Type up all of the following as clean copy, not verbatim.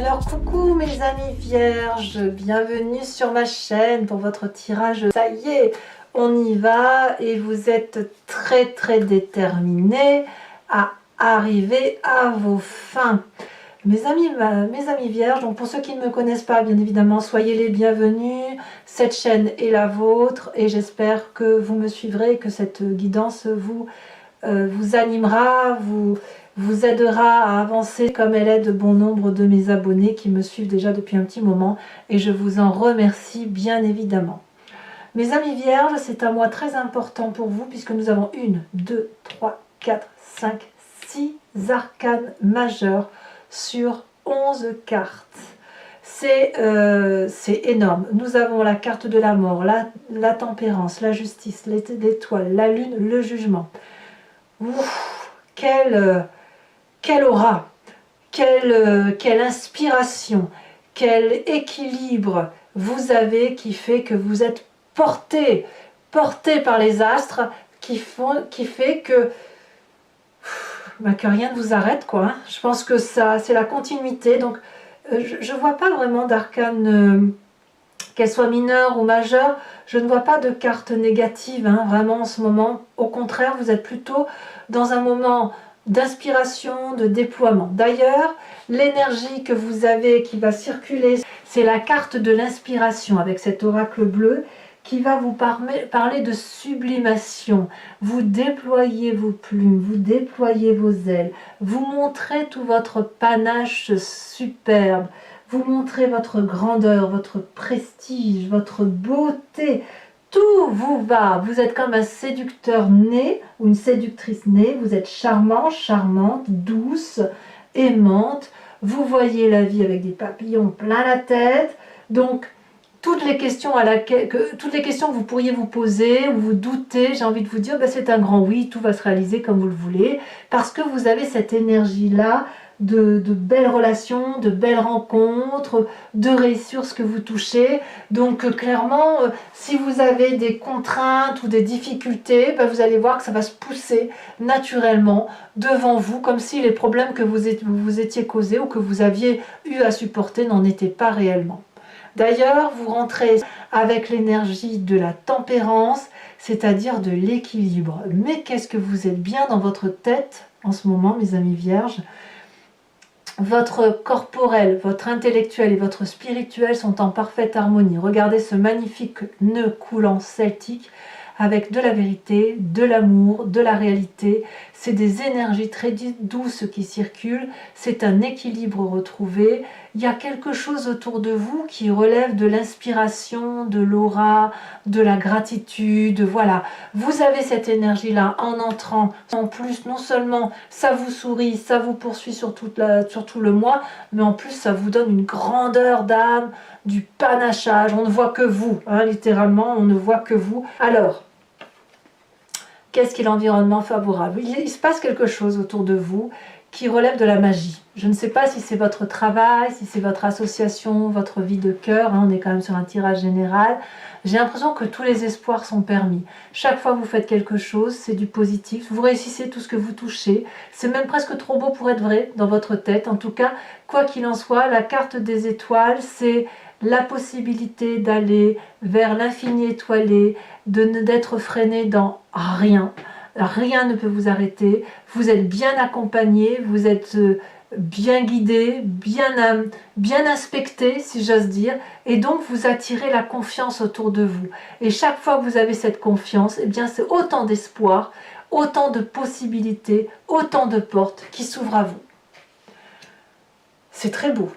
Alors coucou mes amis vierges, bienvenue sur ma chaîne pour votre tirage. Ça y est, on y va et vous êtes très déterminés à arriver à vos fins. Mes amis vierges, donc pour ceux qui ne me connaissent pas, bien évidemment, soyez les bienvenus. Cette chaîne est la vôtre et j'espère que vous me suivrez, que cette guidance vous animera, vous aidera à avancer comme elle aide bon nombre de mes abonnés qui me suivent déjà depuis un petit moment et je vous en remercie bien évidemment. Mes amis vierges, c'est un mois très important pour vous puisque nous avons 1, 2, 3, 4, 5, 6 arcanes majeures sur 11 cartes. C'est énorme. Nous avons la carte de la mort, la tempérance, la justice, l'étoile, la lune, le jugement. Ouf, quelle aura, quelle inspiration, quel équilibre vous avez qui fait que vous êtes porté par les astres, qui fait que rien ne vous arrête, quoi. Hein. Je pense que ça, c'est la continuité. Donc, je ne vois pas vraiment d'arcane, qu'elle soit mineure ou majeure. Je ne vois pas de carte négative, hein, vraiment en ce moment. Au contraire, vous êtes plutôt dans un moment d'inspiration, de déploiement. D'ailleurs, l'énergie que vous avez qui va circuler, c'est la carte de l'inspiration avec cet oracle bleu qui va vous parler de sublimation. Vous déployez vos plumes, vous déployez vos ailes, vous montrez tout votre panache superbe, vous montrez votre grandeur, votre prestige, votre beauté. Tout vous va, vous êtes comme un séducteur né ou une séductrice née, vous êtes charmant, charmante, douce, aimante, vous voyez la vie avec des papillons plein la tête, donc toutes les questions que vous pourriez vous poser, ou vous doutez, j'ai envie de vous dire, ben c'est un grand oui, tout va se réaliser comme vous le voulez, parce que vous avez cette énergie-là, de belles relations, de belles rencontres, de réussir ce que vous touchez. Donc clairement, si vous avez des contraintes ou des difficultés, ben, vous allez voir que ça va se pousser naturellement devant vous, comme si les problèmes que vous étiez causés ou que vous aviez eu à supporter n'en étaient pas réellement. D'ailleurs, vous rentrez avec l'énergie de la tempérance, c'est-à-dire de l'équilibre. Mais qu'est-ce que vous êtes bien dans votre tête en ce moment, mes amis vierges? Votre corporel, votre intellectuel et votre spirituel sont en parfaite harmonie. Regardez ce magnifique nœud coulant celtique avec de la vérité, de l'amour, de la réalité. C'est des énergies très douces qui circulent, c'est un équilibre retrouvé. Il y a quelque chose autour de vous qui relève de l'inspiration, de l'aura, de la gratitude. Voilà, vous avez cette énergie-là en entrant. En plus, non seulement ça vous sourit, ça vous poursuit sur tout le mois, mais en plus ça vous donne une grandeur d'âme, du panachage. On ne voit que vous, hein, littéralement, on ne voit que vous. Alors, qu'est-ce qu'est l'environnement favorable? Il se passe quelque chose autour de vous qui relève de la magie. Je ne sais pas si c'est votre travail, si c'est votre association, votre vie de cœur, hein, on est quand même sur un tirage général. J'ai l'impression que tous les espoirs sont permis. Chaque fois que vous faites quelque chose, c'est du positif. Vous réussissez tout ce que vous touchez. C'est même presque trop beau pour être vrai dans votre tête. En tout cas, quoi qu'il en soit, la carte des étoiles, c'est la possibilité d'aller vers l'infini étoilé, d'être freiné dans rien. Rien ne peut vous arrêter. Vous êtes bien accompagné, vous êtes bien guidé, bien inspecté, si j'ose dire, et donc vous attirez la confiance autour de vous. Et chaque fois que vous avez cette confiance, eh bien c'est autant d'espoir, autant de possibilités, autant de portes qui s'ouvrent à vous. C'est très beau.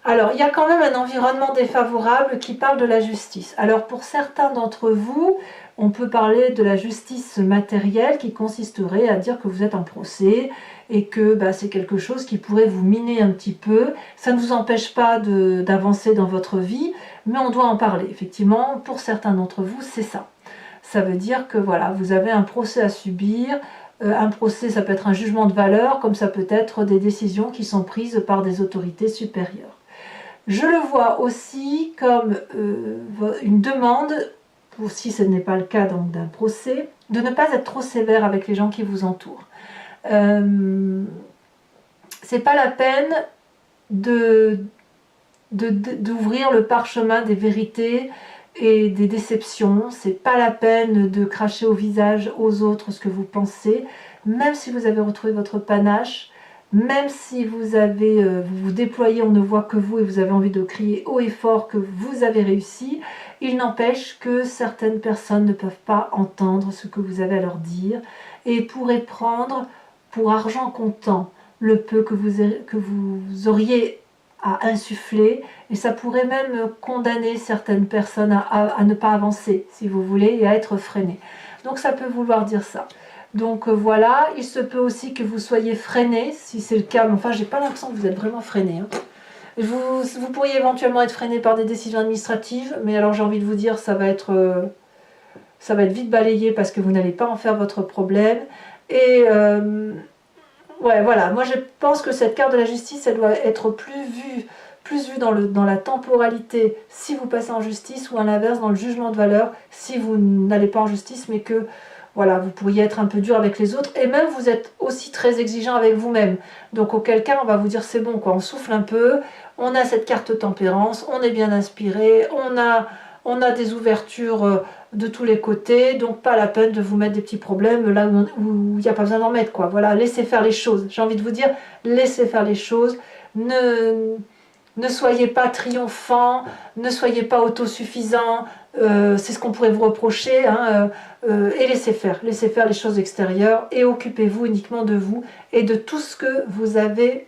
Alors, il y a quand même un environnement défavorable qui parle de la justice. Alors, pour certains d'entre vous, on peut parler de la justice matérielle qui consisterait à dire que vous êtes en procès et que c'est quelque chose qui pourrait vous miner un petit peu. Ça ne vous empêche pas d'avancer dans votre vie, mais on doit en parler. Effectivement, pour certains d'entre vous, c'est ça. Ça veut dire que voilà, vous avez un procès à subir. Un procès, ça peut être un jugement de valeur, comme ça peut être des décisions qui sont prises par des autorités supérieures. Je le vois aussi comme une demande, si ce n'est pas le cas d'un procès, de ne pas être trop sévère avec les gens qui vous entourent. C'est pas la peine de d'ouvrir le parchemin des vérités et des déceptions. C'est pas la peine de cracher au visage aux autres ce que vous pensez, même si vous avez retrouvé votre panache, même si vous vous déployez, on ne voit que vous et vous avez envie de crier haut et fort que vous avez réussi. Il n'empêche que certaines personnes ne peuvent pas entendre ce que vous avez à leur dire et pourraient prendre pour argent comptant le peu que vous auriez à insuffler, et ça pourrait même condamner certaines personnes à ne pas avancer, si vous voulez, et à être freinées. Donc ça peut vouloir dire ça. Donc voilà, il se peut aussi que vous soyez freiné, si c'est le cas, mais enfin j'ai pas l'impression que vous êtes vraiment freiné. Vous pourriez éventuellement être freiné par des décisions administratives, mais alors j'ai envie de vous dire, ça va être vite balayé parce que vous n'allez pas en faire votre problème. Et ouais, voilà, moi je pense que cette carte de la justice, elle doit être plus vue dans la temporalité si vous passez en justice, ou à l'inverse dans le jugement de valeur si vous n'allez pas en justice, mais que voilà, vous pourriez être un peu dur avec les autres, et même vous êtes aussi très exigeant avec vous-même. Donc auquel cas on va vous dire c'est bon, quoi, on souffle un peu, on a cette carte tempérance, on est bien inspiré, on a des ouvertures de tous les côtés, donc pas la peine de vous mettre des petits problèmes là où il n'y a pas besoin d'en mettre, quoi. Voilà, laissez faire les choses. J'ai envie de vous dire, laissez faire les choses. Ne soyez pas triomphant, ne soyez pas autosuffisant, c'est ce qu'on pourrait vous reprocher, hein, et laissez faire les choses extérieures, et occupez-vous uniquement de vous et de tout ce que vous avez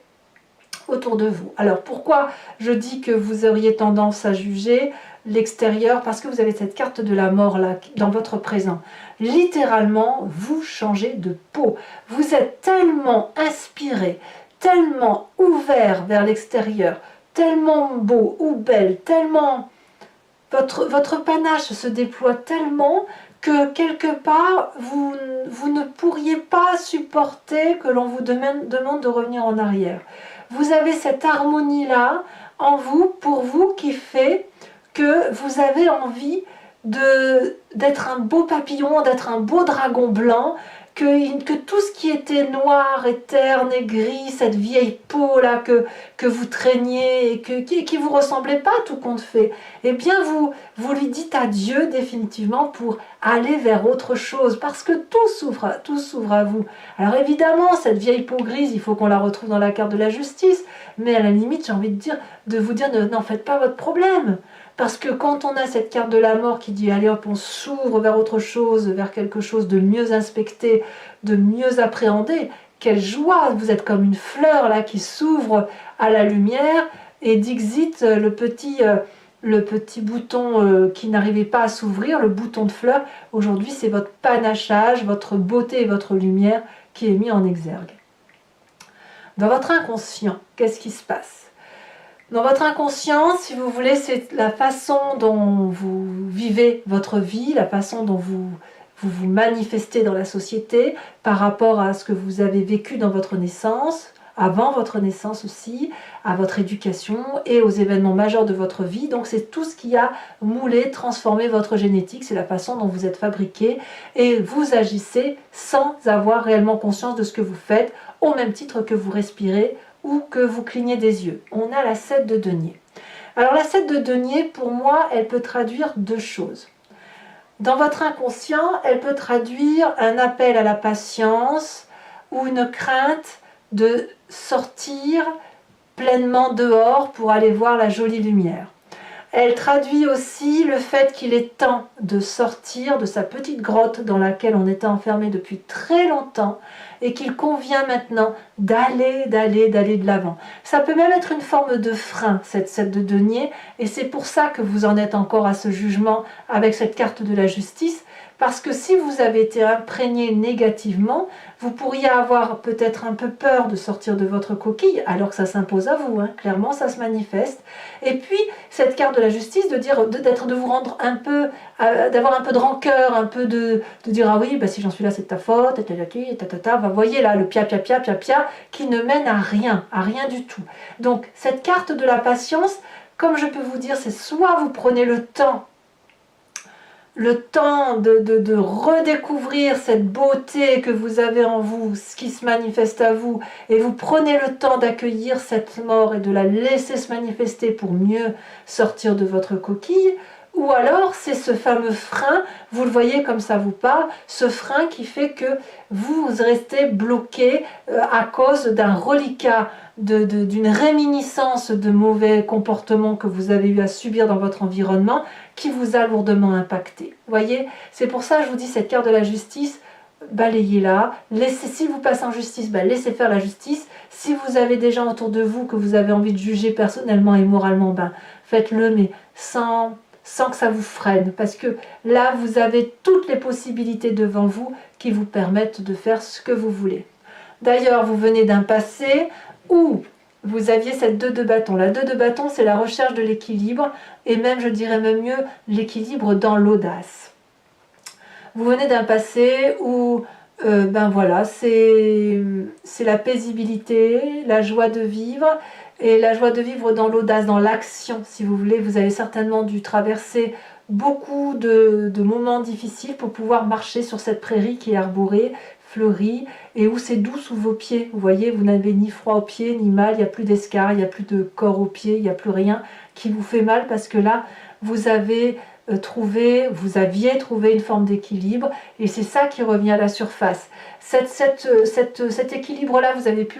autour de vous. Alors pourquoi je dis que vous auriez tendance à juger l'extérieur? Parce que vous avez cette carte de la mort là dans votre présent. Littéralement, vous changez de peau. Vous êtes tellement inspiré, tellement ouvert vers l'extérieur, tellement beau ou belle, tellement votre panache se déploie tellement que quelque part vous ne pourriez pas supporter que l'on vous demande de revenir en arrière. Vous avez cette harmonie là en vous, pour vous, qui fait que vous avez envie d'être un beau papillon, d'être un beau dragon blanc, que tout ce qui était noir et terne et gris, cette vieille peau là que vous traîniez et qui vous ressemblait pas tout compte fait, eh bien vous lui dites adieu définitivement pour aller vers autre chose, parce que tout s'ouvre à vous. Alors évidemment, cette vieille peau grise, il faut qu'on la retrouve dans la carte de la justice, mais à la limite, j'ai envie de vous dire, n'en faites pas votre problème. Parce que quand on a cette carte de la mort qui dit allez hop, on s'ouvre vers autre chose, vers quelque chose de mieux inspecté, de mieux appréhendé, quelle joie, vous êtes comme une fleur là qui s'ouvre à la lumière, et dixit le petit bouton qui n'arrivait pas à s'ouvrir, le bouton de fleur, aujourd'hui c'est votre panachage, votre beauté et votre lumière qui est mis en exergue. Dans votre inconscient, qu'est-ce qui se passe? Dans votre inconscient, si vous voulez, c'est la façon dont vous vivez votre vie, la façon dont vous manifestez dans la société par rapport à ce que vous avez vécu dans votre naissance, avant votre naissance aussi, à votre éducation et aux événements majeurs de votre vie. Donc c'est tout ce qui a moulé, transformé votre génétique, c'est la façon dont vous êtes fabriqué, et vous agissez sans avoir réellement conscience de ce que vous faites, au même titre que vous respirez ou que vous clignez des yeux. On a la 7 de denier. Alors la 7 de denier, pour moi, elle peut traduire deux choses. Dans votre inconscient, elle peut traduire un appel à la patience ou une crainte de sortir pleinement dehors pour aller voir la jolie lumière. Elle traduit aussi le fait qu'il est temps de sortir de sa petite grotte dans laquelle on était enfermé depuis très longtemps, et qu'il convient maintenant d'aller de l'avant. Ça peut même être une forme de frein, cette 7 de denier, et c'est pour ça que vous en êtes encore à ce jugement avec cette carte de la justice, parce que si vous avez été imprégné négativement, vous pourriez avoir peut-être un peu peur de sortir de votre coquille, alors que ça s'impose à vous, hein. Clairement ça se manifeste. Et puis cette carte de la justice, de vous rendre un peu, d'avoir un peu de rancœur, un peu de dire ah oui, bah, si j'en suis là c'est de ta faute, vous voyez là le pia qui ne mène à rien du tout. Donc cette carte de la patience, comme je peux vous dire, c'est soit vous prenez le temps le temps de redécouvrir cette beauté que vous avez en vous, ce qui se manifeste à vous, et vous prenez le temps d'accueillir cette mort et de la laisser se manifester pour mieux sortir de votre coquille, ou alors c'est ce fameux frein, vous le voyez comme ça vous parle, ce frein qui fait que vous restez bloqué à cause d'un reliquat, d'une réminiscence de mauvais comportements que vous avez eu à subir dans votre environnement, qui vous a lourdement impacté. Vous voyez, c'est pour ça que je vous dis, cette carte de la justice, balayez-la, si vous passez en justice, laissez faire la justice. Si vous avez des gens autour de vous que vous avez envie de juger personnellement et moralement, faites-le, mais sans que ça vous freine, parce que là, vous avez toutes les possibilités devant vous qui vous permettent de faire ce que vous voulez. D'ailleurs, vous venez d'un passé où vous aviez cette 2 de bâton. La 2 de bâton, c'est la recherche de l'équilibre, et même, je dirais même mieux, l'équilibre dans l'audace. Vous venez d'un passé où, voilà, c'est la paisibilité, la joie de vivre, et la joie de vivre dans l'audace, dans l'action, si vous voulez. Vous avez certainement dû traverser beaucoup de moments difficiles pour pouvoir marcher sur cette prairie qui est arborée, fleurie, et où c'est doux sous vos pieds. Vous voyez, vous n'avez ni froid aux pieds, ni mal, il n'y a plus d'escarre, il n'y a plus de corps aux pieds, il n'y a plus rien qui vous fait mal, parce que là, vous aviez trouvé une forme d'équilibre, et c'est ça qui revient à la surface. Cet équilibre-là, vous avez pu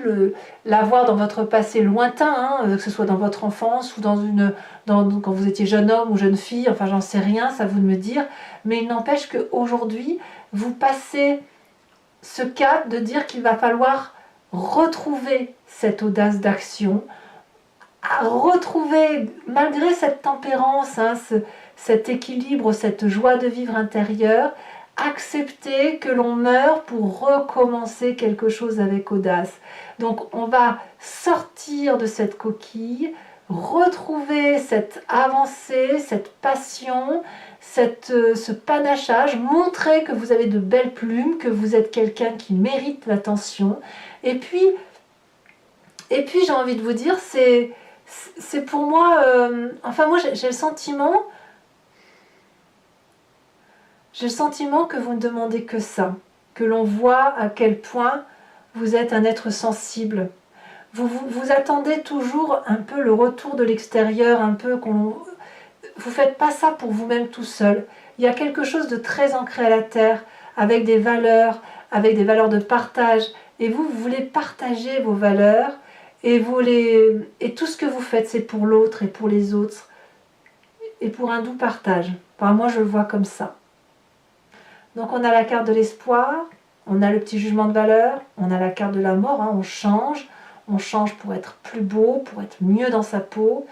l'avoir dans votre passé lointain, que ce soit dans votre enfance ou quand vous étiez jeune homme ou jeune fille, enfin j'en sais rien, ça vous de me dire, mais il n'empêche qu'aujourd'hui, vous passez ce cap de dire qu'il va falloir retrouver cette audace d'action, à retrouver, malgré cette tempérance, cet équilibre, cette joie de vivre intérieure, accepter que l'on meurt pour recommencer quelque chose avec audace. Donc on va sortir de cette coquille, retrouver cette avancée, cette passion, ce panachage, montrer que vous avez de belles plumes, que vous êtes quelqu'un qui mérite l'attention. Et puis j'ai envie de vous dire, c'est pour moi, moi j'ai le sentiment que vous ne demandez que ça, que l'on voit à quel point vous êtes un être sensible. Vous attendez toujours un peu le retour de l'extérieur, un peu vous ne faites pas ça pour vous-même tout seul. Il y a quelque chose de très ancré à la terre, avec des valeurs de partage, et vous voulez partager vos valeurs, et tout ce que vous faites, c'est pour l'autre et pour les autres, et pour un doux partage. Enfin, moi, je le vois comme ça. Donc, on a la carte de l'espoir, on a le petit jugement de valeur, on a la carte de la mort, on change pour être plus beau, pour être mieux dans sa peau,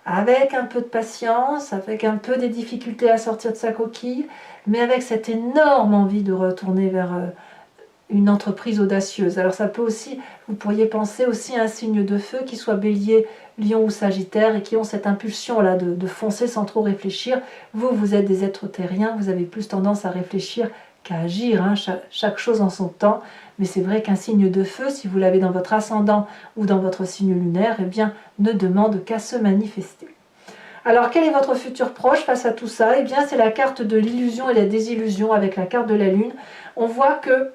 avec un peu de patience, avec un peu des difficultés à sortir de sa coquille, mais avec cette énorme envie de retourner vers une entreprise audacieuse. Alors ça peut aussi, vous pourriez penser aussi à un signe de feu, qui soit bélier, lion ou sagittaire, et qui ont cette impulsion-là de foncer sans trop réfléchir. Vous êtes des êtres terriens, vous avez plus tendance à réfléchir qu'à agir, chaque chose en son temps. Mais c'est vrai qu'un signe de feu, si vous l'avez dans votre ascendant ou dans votre signe lunaire, eh bien, ne demande qu'à se manifester. Alors, quel est votre futur proche face à tout ça? Eh bien, c'est la carte de l'illusion et la désillusion avec la carte de la lune. On voit que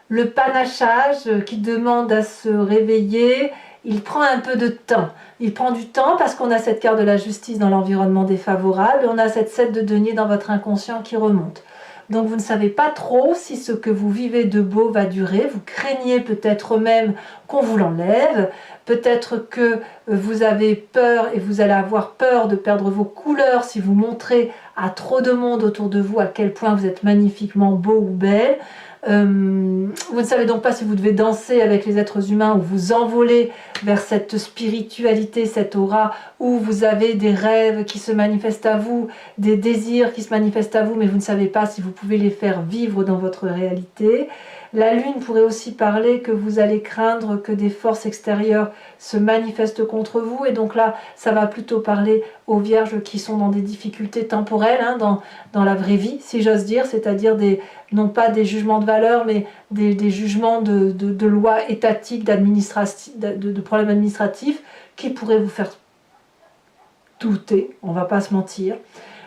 le panachage qui demande à se réveiller, il prend un peu de temps. Il prend du temps parce qu'on a cette carte de la justice dans l'environnement défavorable, et on a cette 7 de denier dans votre inconscient qui remonte. Donc vous ne savez pas trop si ce que vous vivez de beau va durer. Vous craignez peut-être même qu'on vous l'enlève. Peut-être que vous avez peur, et vous allez avoir peur de perdre vos couleurs si vous montrez à trop de monde autour de vous à quel point vous êtes magnifiquement beau ou belle. Vous ne savez donc pas si vous devez danser avec les êtres humains ou vous envoler vers cette spiritualité, cette aura où vous avez des rêves qui se manifestent à vous, des désirs qui se manifestent à vous, mais vous ne savez pas si vous pouvez les faire vivre dans votre réalité. La lune pourrait aussi parler que vous allez craindre que des forces extérieures se manifestent contre vous, et donc là, ça va plutôt parler aux vierges qui sont dans des difficultés temporelles, dans la vraie vie, si j'ose dire, c'est-à-dire non pas des jugements de valeur, mais des jugements de lois étatiques, de problèmes administratifs qui pourraient vous faire douter, on ne va pas se mentir.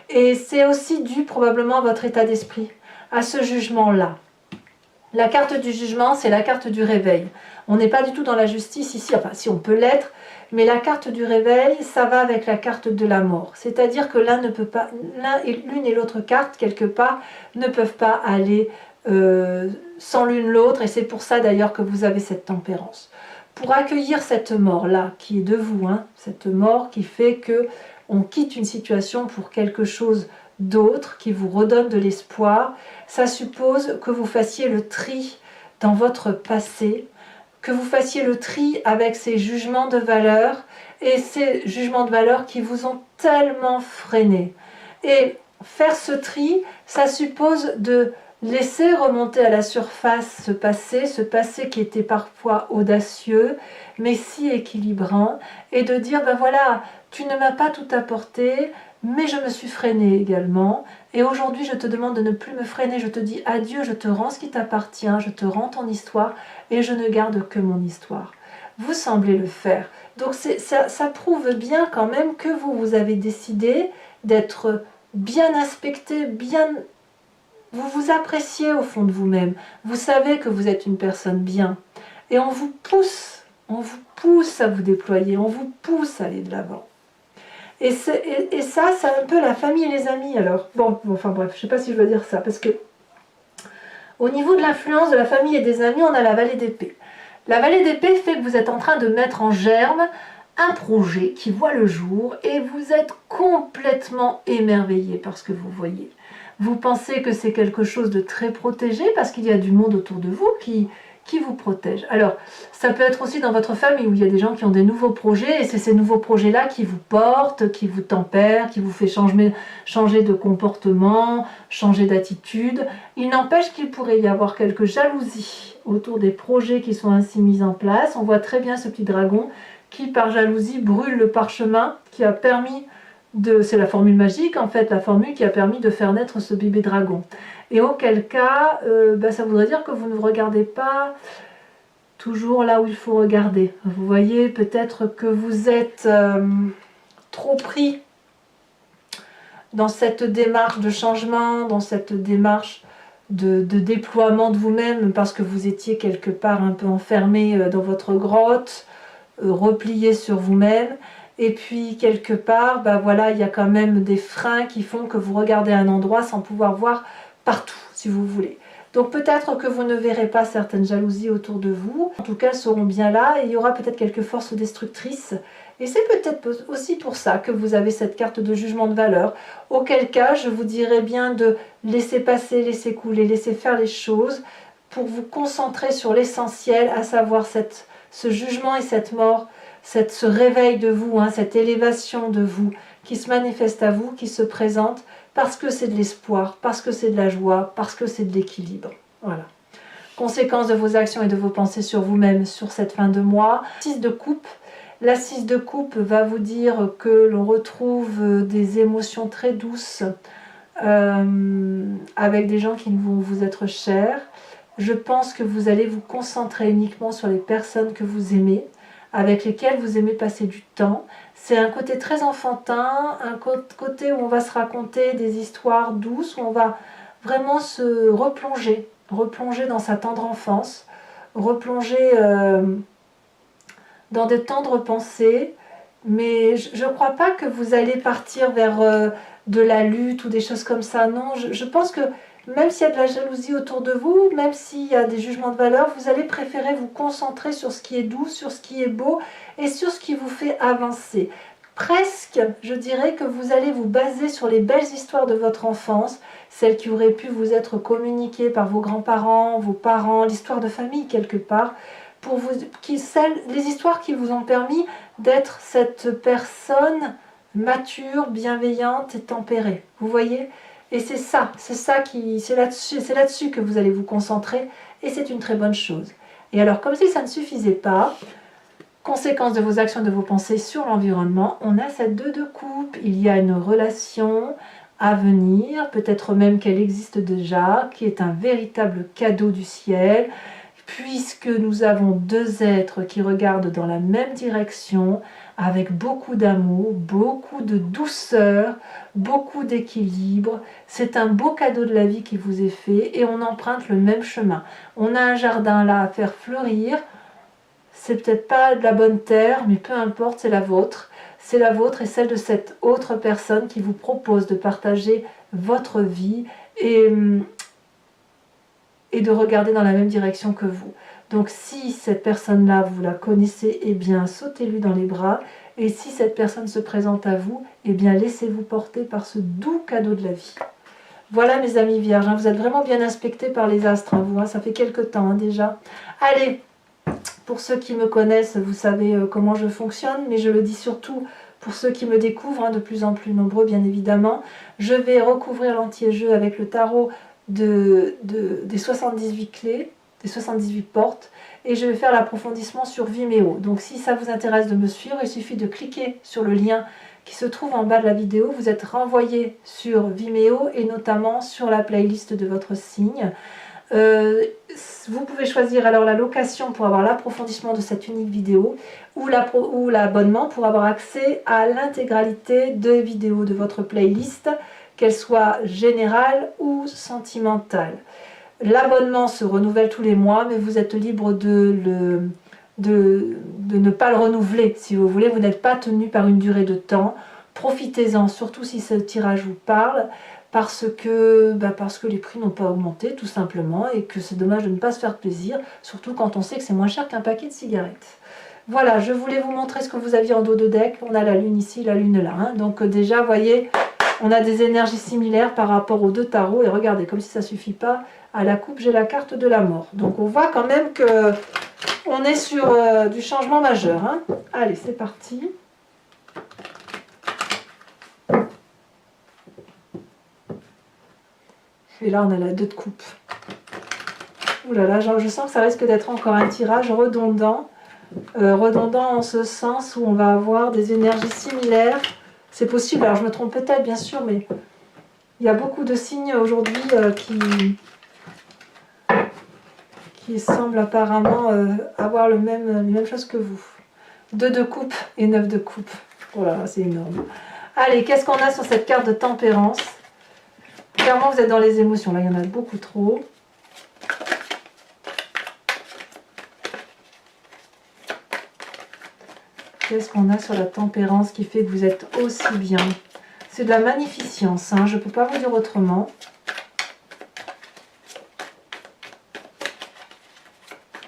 Et c'est aussi dû probablement à votre état d'esprit, à ce jugement-là. La carte du jugement, c'est la carte du réveil. On n'est pas du tout dans la justice ici, enfin si on peut l'être, mais la carte du réveil, ça va avec la carte de la mort. C'est-à-dire que l'un ne peut pas, l'une et l'autre carte, quelque part, ne peuvent pas aller sans l'une l'autre, et c'est pour ça d'ailleurs que vous avez cette tempérance. Pour accueillir cette mort-là, qui est de vous, hein, cette mort qui fait que on quitte une situation pour quelque chose d'autre, qui vous redonne de l'espoir, ça suppose que vous fassiez le tri dans votre passé, que vous fassiez le tri avec ces jugements de valeur et ces jugements de valeur qui vous ont tellement freiné. Et faire ce tri, ça suppose de laisser remonter à la surface ce passé qui était parfois audacieux, mais si équilibrant, et de dire, ben voilà, tu ne m'as pas tout apporté, mais je me suis freinée également, et aujourd'hui je te demande de ne plus me freiner, je te dis adieu, je te rends ce qui t'appartient, je te rends ton histoire, et je ne garde que mon histoire. Vous semblez le faire. Donc ça prouve bien quand même que vous avez décidé d'être bien inspecté, vous vous appréciez au fond de vous-même. Vous savez que vous êtes une personne bien. Et on vous pousse à vous déployer, on vous pousse à aller de l'avant. Et ça, c'est un peu la famille et les amis. Alors, bon, enfin bref, je ne sais pas si je veux dire ça, parce que au niveau de l'influence de la famille et des amis, on a la vallée d'épée. La vallée d'épée fait que vous êtes en train de mettre en germe un projet qui voit le jour et vous êtes complètement émerveillé par ce que vous voyez. Vous pensez que c'est quelque chose de très protégé parce qu'il y a du monde autour de vous qui vous protège. Alors, ça peut être aussi dans votre famille où il y a des gens qui ont des nouveaux projets et c'est ces nouveaux projets-là qui vous portent, qui vous tempèrent, qui vous fait changer de comportement, changer d'attitude. Il n'empêche qu'il pourrait y avoir quelques jalousies autour des projets qui sont ainsi mis en place. On voit très bien ce petit dragon qui, par jalousie, brûle le parchemin qui a permis c'est la formule magique en fait, la formule qui a permis de faire naître ce bébé dragon. Et auquel cas, ça voudrait dire que vous ne regardez pas toujours là où il faut regarder. Vous voyez peut-être que vous êtes trop pris dans cette démarche de changement, dans cette démarche de déploiement de vous-même, parce que vous étiez quelque part un peu enfermé dans votre grotte, replié sur vous-même. Et puis quelque part, voilà, il y a quand même des freins qui font que vous regardez un endroit sans pouvoir voir partout, si vous voulez. Donc peut-être que vous ne verrez pas certaines jalousies autour de vous. En tout cas, elles seront bien là et il y aura peut-être quelques forces destructrices. Et c'est peut-être aussi pour ça que vous avez cette carte de jugement de valeur. Auquel cas, je vous dirais bien de laisser passer, laisser couler, laisser faire les choses pour vous concentrer sur l'essentiel, à savoir ce jugement et cette mort, ce réveil de vous, cette élévation de vous qui se manifeste à vous, qui se présente parce que c'est de l'espoir, parce que c'est de la joie, parce que c'est de l'équilibre. Voilà. Conséquence de vos actions et de vos pensées sur vous-même sur cette fin de mois. 6 de coupe. La 6 de coupe va vous dire que l'on retrouve des émotions très douces avec des gens qui vont vous être chers. Je pense que vous allez vous concentrer uniquement sur les personnes que vous aimez, avec lesquels vous aimez passer du temps. C'est un côté très enfantin, un côté où on va se raconter des histoires douces, où on va vraiment se replonger dans sa tendre enfance, replonger dans des tendres pensées. Mais je ne crois pas que vous allez partir vers de la lutte ou des choses comme ça. Non, je pense que même s'il y a de la jalousie autour de vous, même s'il y a des jugements de valeur, vous allez préférer vous concentrer sur ce qui est doux, sur ce qui est beau et sur ce qui vous fait avancer. Presque, je dirais que vous allez vous baser sur les belles histoires de votre enfance, celles qui auraient pu vous être communiquées par vos grands-parents, vos parents, l'histoire de famille quelque part, les histoires qui vous ont permis d'être cette personne mature, bienveillante et tempérée. Vous voyez ? Et c'est là-dessus que vous allez vous concentrer et c'est une très bonne chose. Et alors, comme si ça ne suffisait pas, conséquence de vos actions et de vos pensées sur l'environnement, on a cette 2 de coupe. Il y a une relation à venir, peut-être même qu'elle existe déjà, qui est un véritable cadeau du ciel, puisque nous avons 2 êtres qui regardent dans la même direction, avec beaucoup d'amour, beaucoup de douceur, beaucoup d'équilibre. C'est un beau cadeau de la vie qui vous est fait et on emprunte le même chemin. On a un jardin là à faire fleurir. C'est peut-être pas de la bonne terre, mais peu importe, c'est la vôtre. C'est la vôtre et celle de cette autre personne qui vous propose de partager votre vie et de regarder dans la même direction que vous. Donc si cette personne-là, vous la connaissez, eh bien sautez-lui dans les bras. Et si cette personne se présente à vous, eh bien laissez-vous porter par ce doux cadeau de la vie. Voilà mes amis vierges, vous êtes vraiment bien inspectés par les astres, vous, ça fait quelques temps déjà. Allez, pour ceux qui me connaissent, vous savez comment je fonctionne, mais je le dis surtout pour ceux qui me découvrent, de plus en plus nombreux bien évidemment. Je vais recouvrir l'anti-jeu avec le tarot des 78 clés, des 78 portes, et je vais faire l'approfondissement sur Vimeo. Donc si ça vous intéresse de me suivre, il suffit de cliquer sur le lien qui se trouve en bas de la vidéo. Vous êtes renvoyé sur Vimeo et notamment sur la playlist de votre signe. Vous pouvez choisir alors la location pour avoir l'approfondissement de cette unique vidéo ou l'abonnement pour avoir accès à l'intégralité des vidéos de votre playlist, qu'elle soit générale ou sentimentale. L'abonnement se renouvelle tous les mois, mais vous êtes libre de ne pas le renouveler. Si vous voulez, vous n'êtes pas tenu par une durée de temps. Profitez-en, surtout si ce tirage vous parle, parce que les prix n'ont pas augmenté, tout simplement, et que c'est dommage de ne pas se faire plaisir, surtout quand on sait que c'est moins cher qu'un paquet de cigarettes. Voilà, je voulais vous montrer ce que vous aviez en dos de deck. On a la lune ici, la lune là. Donc déjà, vous voyez, on a des énergies similaires par rapport aux deux tarots. Et regardez, comme si ça ne suffit pas, à la coupe, j'ai la carte de la mort. Donc on voit quand même que on est sur du changement majeur. Allez, c'est parti. Et là, on a la 2 de coupe. Ouh là là, je sens que ça risque d'être encore un tirage redondant. Redondant en ce sens où on va avoir des énergies similaires. C'est possible, alors je me trompe peut-être, bien sûr, mais il y a beaucoup de signes aujourd'hui qui semblent apparemment avoir les mêmes choses que vous. 2 de coupe et 9 de coupe. Oh là là, c'est énorme. Allez, qu'est-ce qu'on a sur cette carte de tempérance? Clairement, vous êtes dans les émotions. Là, il y en a beaucoup trop. Qu'est-ce qu'on a sur la tempérance qui fait que vous êtes aussi bien? C'est de la magnificence, je ne peux pas vous dire autrement.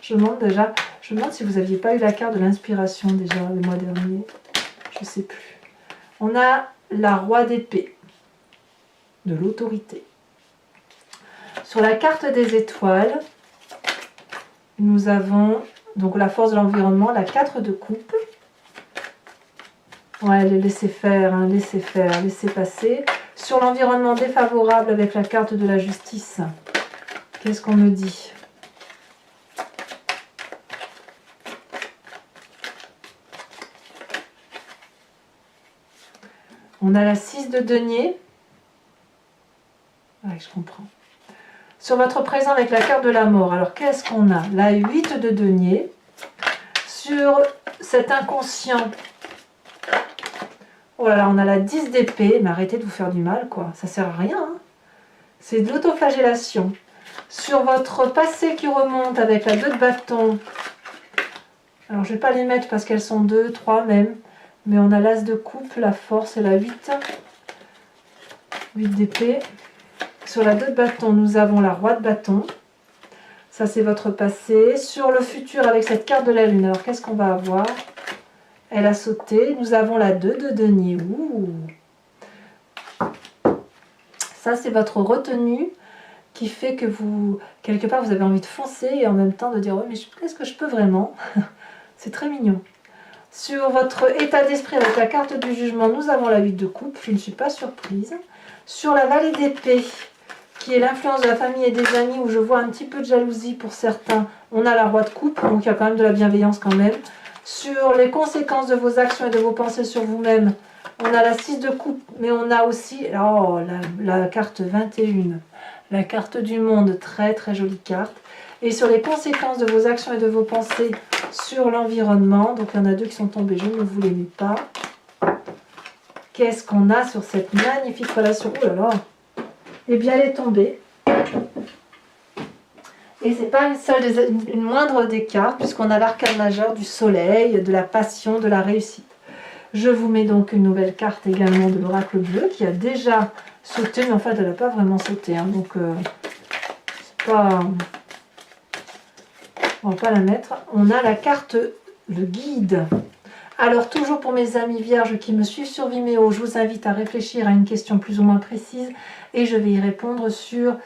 Je me demande si vous n'aviez pas eu la carte de l'inspiration déjà le mois dernier. Je ne sais plus. On a la roi d'épée, de l'autorité. Sur la carte des étoiles, nous avons donc la force de l'environnement, la 4 de coupe. Ouais, les laisser faire, laisser faire, laisser passer. Sur l'environnement défavorable avec la carte de la justice, qu'est-ce qu'on me dit? On a la 6 de denier. Ouais, je comprends. Sur votre présent avec la carte de la mort, alors qu'est-ce qu'on a? La 8 de denier. Sur cet inconscient, oh là là, on a la 10 d'épée, mais arrêtez de vous faire du mal, quoi. Ça sert à rien. C'est de l'autoflagellation. Sur votre passé qui remonte avec la 2 de bâton, alors je ne vais pas les mettre parce qu'elles sont 2, 3 même, mais on a l'as de coupe, la force et la 8. 8 d'épée. Sur la 2 de bâton, nous avons la roi de bâton. Ça, c'est votre passé. Sur le futur, avec cette carte de la lune, alors qu'est-ce qu'on va avoir? Elle a sauté. Nous avons la 2 de denier. Ouh. Ça, c'est votre retenue qui fait que vous, quelque part, vous avez envie de foncer et en même temps de dire, oui, mais qu'est-ce que je peux vraiment? C'est très mignon. Sur votre état d'esprit avec la carte du jugement, nous avons la 8 de coupe. Je ne suis pas surprise. Sur la vallée d'épée, qui est l'influence de la famille et des amis, où je vois un petit peu de jalousie pour certains, on a la roi de coupe, donc il y a quand même de la bienveillance quand même. Sur les conséquences de vos actions et de vos pensées sur vous-même, on a la 6 de coupe, mais on a aussi la carte 21, la carte du monde, très très jolie carte. Et sur les conséquences de vos actions et de vos pensées, sur l'environnement. Donc il y en a 2 qui sont tombés, je ne vous les lis pas. Qu'est-ce qu'on a sur cette magnifique relation? Oh là là! Eh bien, elle est tombée. Et c'est pas une moindre des cartes, puisqu'on a l'arcane majeur du soleil, de la passion, de la réussite. Je vous mets donc une nouvelle carte également de l'oracle bleu, qui a déjà sauté, mais en fait, elle n'a pas vraiment sauté. Hein, donc, c'est pas... On va pas la mettre. On a la carte, le guide. Alors, toujours pour mes amis vierges qui me suivent sur Vimeo, je vous invite à réfléchir à une question plus ou moins précise et je vais y répondre sur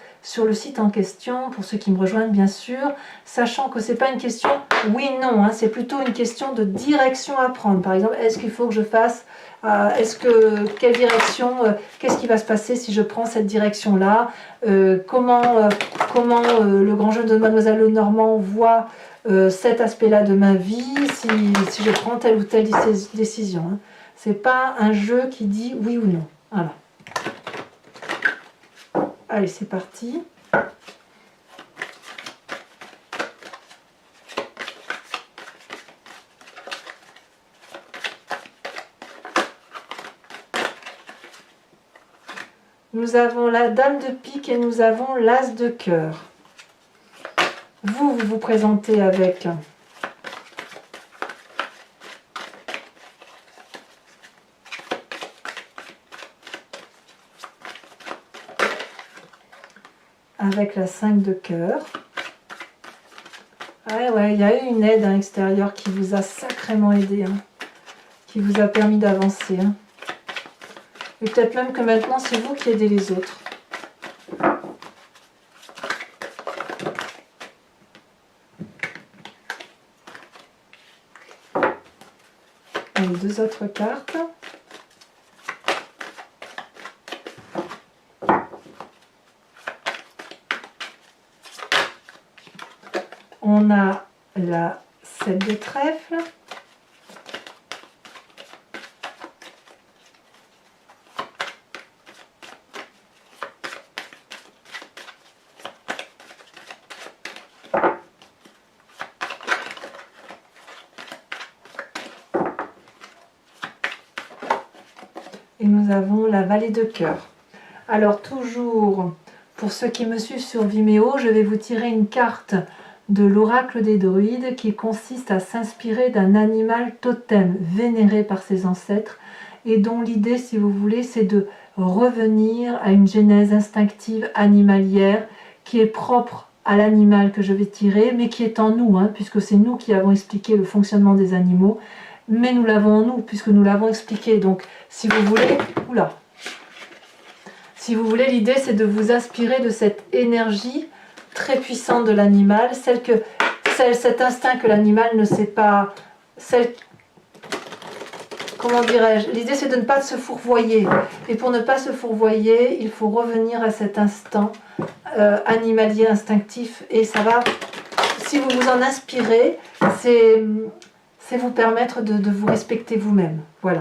le site en question, pour ceux qui me rejoignent bien sûr, sachant que ce n'est pas une question oui-non, hein, c'est plutôt une question de direction à prendre. Par exemple, est-ce qu'il faut que je fasse, quelle direction, qu'est-ce qui va se passer si je prends cette direction-là, comment le grand jeune de Mademoiselle Lenormand voit cet aspect-là de ma vie, si je prends telle ou telle décision. Hein. Ce n'est pas un jeu qui dit oui ou non. Voilà. Allez, c'est parti. Nous avons la dame de pique et nous avons l'as de cœur. Vous vous présentez avec la 5 de cœur. Ouais, il y a eu une aide extérieure qui vous a sacrément aidé, hein, qui vous a permis d'avancer. Hein. Et peut-être même que maintenant, c'est vous qui aidez les autres. Et les 2 autres cartes. On a la 7 de trèfle. Et nous avons la vallée de cœur. Alors toujours, pour ceux qui me suivent sur Vimeo, je vais vous tirer une carte de l'oracle des druides qui consiste à s'inspirer d'un animal totem vénéré par ses ancêtres et dont l'idée, si vous voulez, c'est de revenir à une genèse instinctive animalière qui est propre à l'animal que je vais tirer, mais qui est en nous, hein, puisque c'est nous qui avons expliqué le fonctionnement des animaux, mais nous l'avons en nous, puisque nous l'avons expliqué. Donc, si vous voulez... Oula. Si vous voulez, l'idée, c'est de vous inspirer de cette énergie très puissante de l'animal, cet instinct que l'animal ne sait pas, comment dirais-je, l'idée c'est de ne pas se fourvoyer, et pour ne pas se fourvoyer, il faut revenir à cet instant animalier instinctif, et ça va, si vous vous en inspirez, c'est vous permettre de vous respecter vous-même, voilà.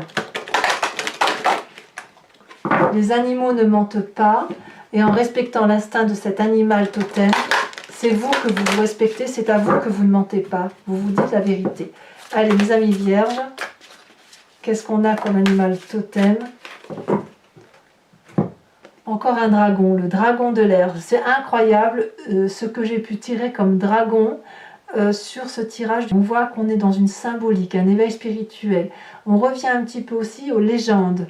Les animaux ne mentent pas, et en respectant l'instinct de cet animal totem, c'est vous que vous vous respectez, c'est à vous que vous ne mentez pas, vous vous dites la vérité. Allez, mes amis vierges, qu'est-ce qu'on a comme animal totem? Encore un dragon, le dragon de l'air. C'est incroyable ce que j'ai pu tirer comme dragon sur ce tirage. On voit qu'on est dans une symbolique, un éveil spirituel. On revient un petit peu aussi aux légendes.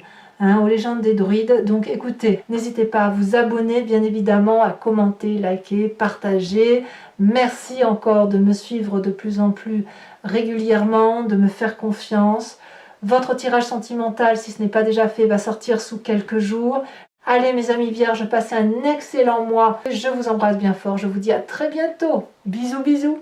Aux légendes des druides. Donc écoutez, n'hésitez pas à vous abonner, bien évidemment, à commenter, liker, partager. Merci encore de me suivre de plus en plus régulièrement, de me faire confiance. Votre tirage sentimental, si ce n'est pas déjà fait, va sortir sous quelques jours. Allez mes amis vierges, passez un excellent mois. Je vous embrasse bien fort, je vous dis à très bientôt. Bisous bisous.